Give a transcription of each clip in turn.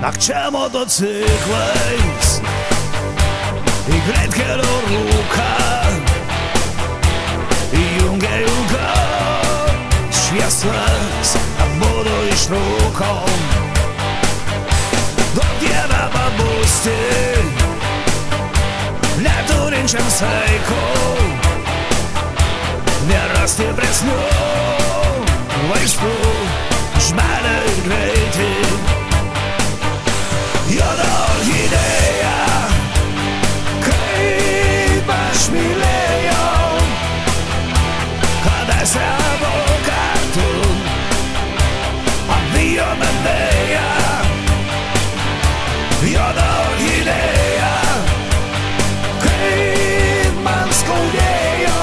nakčia motociklais į greitkelio rūką įjungė ilgą šviesas, abudu išrūkom. Duok Dieve pabusti neturinčiam saiko, nėra stipresnių vaistų už meilę ir greitį. Juoda orchidėja, kaip aš mylėjau, kadaise abu kartu apvijome vėją. Juoda orchidėja, kaip man skaudėjo,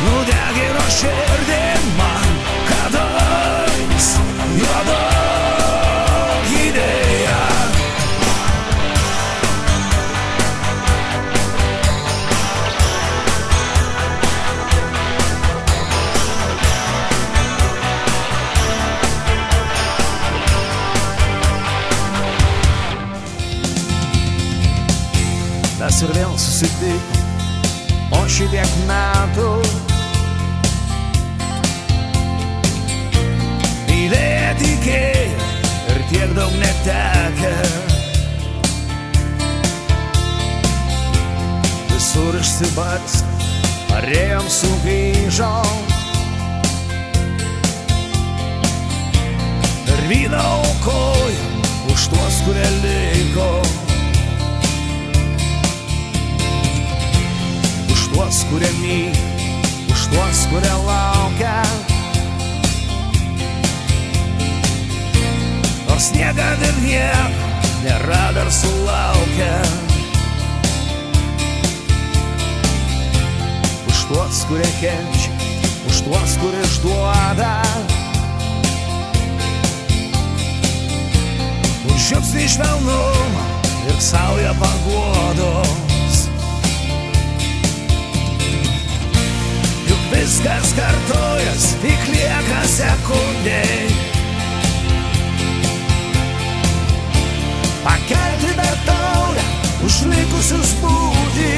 nudegino širdį man kadais. Juoda orchidėja. Mes ir vėl susitikom po šitiek metų. Mylėję tikėję ir tiek daug netekę, visur išsibarstę, parėjom sugrįžom. Ir vyną aukojom už tuos, kurie liko, už tuos, kurie myli, už tuos, kurie laukia. Nors niekad ir nieko nėra dar sulaukę. Už tuos, kurie kenčia, už tuos, kurie išduoda, už žiupsnį švelnumo ir saują paguodos. Juk viskas kartojas, tik lieka sekundei. Pakelti dar taurę už likusius būti.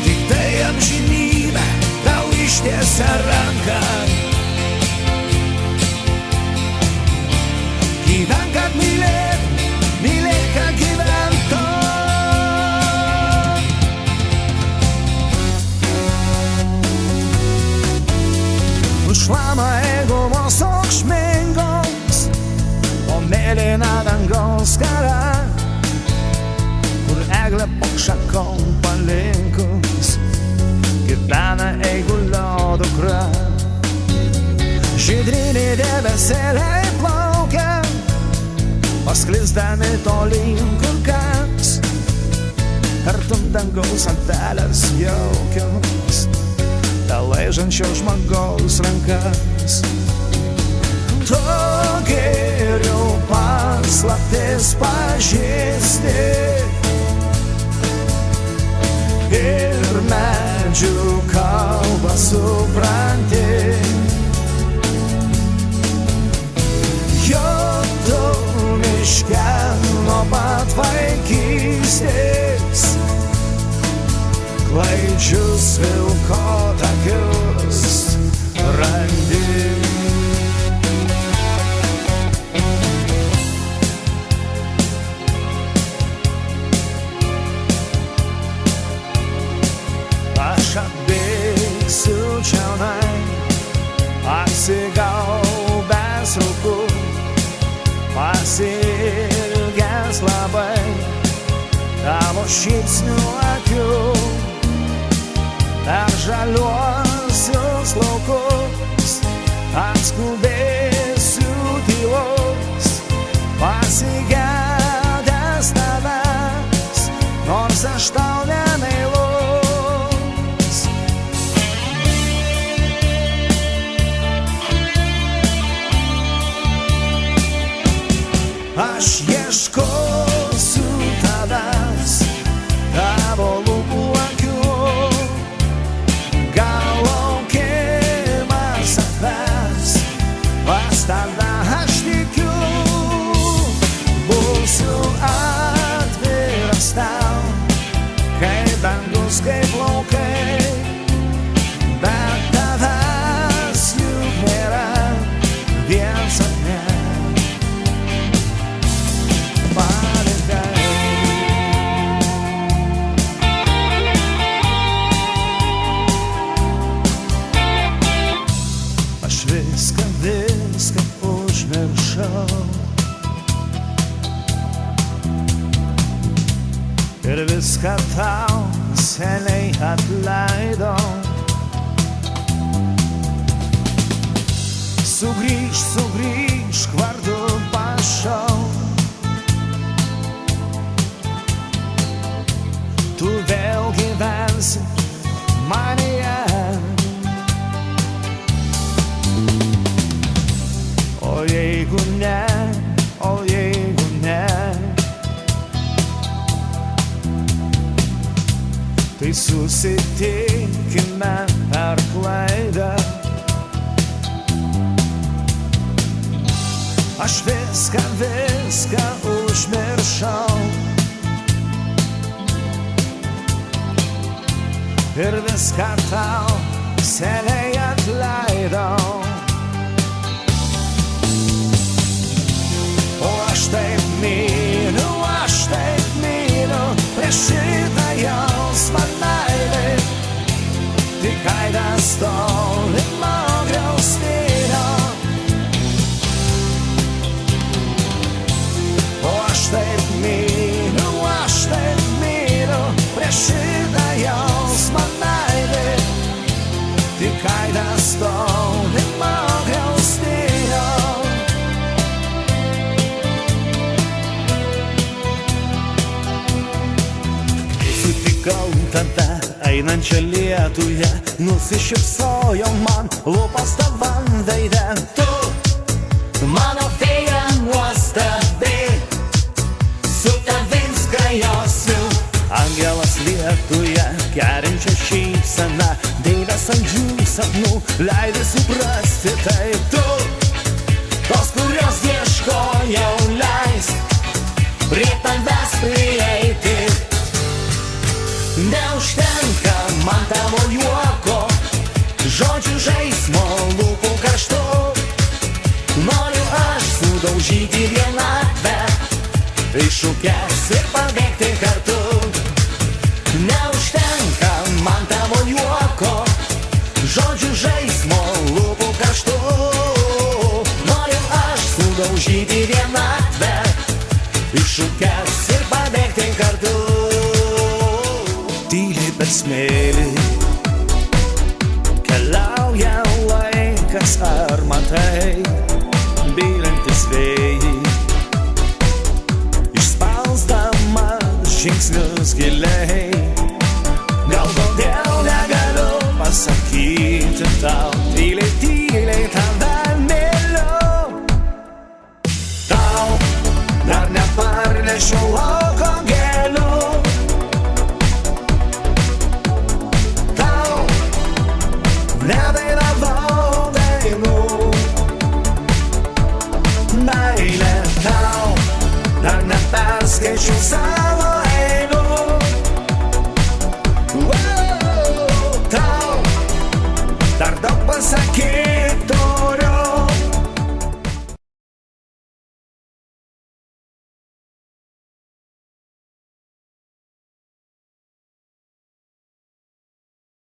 Tik tai amžinybė tau ištiesia ranką. Gyvenk, kad mylėtum, mylėk, kad gyventum. Užšlama eigumos aukšmingos, o mėlyna dangaus skara, kur eglė po šakom palinkus gyvena eigulio dukra. Žydriniai debesėliai plaukia, pasklisdami tolyn kur kas, tartum dangaus antelės jaukios, laižančio žmogaus rankas. To gėrio paslaptis pažįsti ir medžių kalbą supranti. Jo tu miške nuo pat vaikystės, klaidžius vilko takius randi. Aš atbėgsiu čianai, apsigaubęs rūku, pasiilgęs labai tavo šypsnių akių. Per žaliuosius laukus atskubėsiu tylos, pasigedęs tavęs, nors aš tau nemeilus. Aš ieškosiu tavęs, tavo lūpų akių, gal laukimas atves viską užmiršau ir viską tau seniai atleidau. Sugrįžk, sugrįžk, vardu prašau. Tu vėl gyvensi manyje. O jeigu ne, o jeigu ne, tai susitikime per klaidą. Aš viską, viską užmiršau ir viską tau seniai atleidau. O aš taip myliu, prieš šitą jausmą meilė, tik aidas tolimo griaustinio. O aš taip myliu, prieš šitą jausmą meilė, tik aidas tolimo griaustinio. Sutikau tave einančią lietuje, nusišypsojo man lūpas tavam veide. Tu mano fėja nuostabi, su tavim skrajosiu. Angelas lietuje, kerinčia šypseną, deivės saldžių sapnų, leidai suprasti tai tu. Tos, kurios ieškojau, leisk prie tavęs prieiti. Neužtenka man tavo juoko, žodžių žaismo, lūpų karštų. Noriu aš sudaužyti vienatvę, iššūkęs ir pabėgti kartu. Neužtenka man tavo juoko, žodžių žaismo, lūpų karštų. Noriu aš sudaužyti vienatvę, iššūkęs ir pabėgti kartu. Tyliai per smėlį keliauja laikas, ar matai, byrantis vėjai, išspausdamas žingsnius giliai. Gal todėl negaliu pasakyti tau, tyliai, tyliai tave myliu. Tau dar neparnešiau lauko gėlių. Nedainavau dainų. Meilė tau, dar neperskaičiau savo eilių. Tau dar daug pasakyti.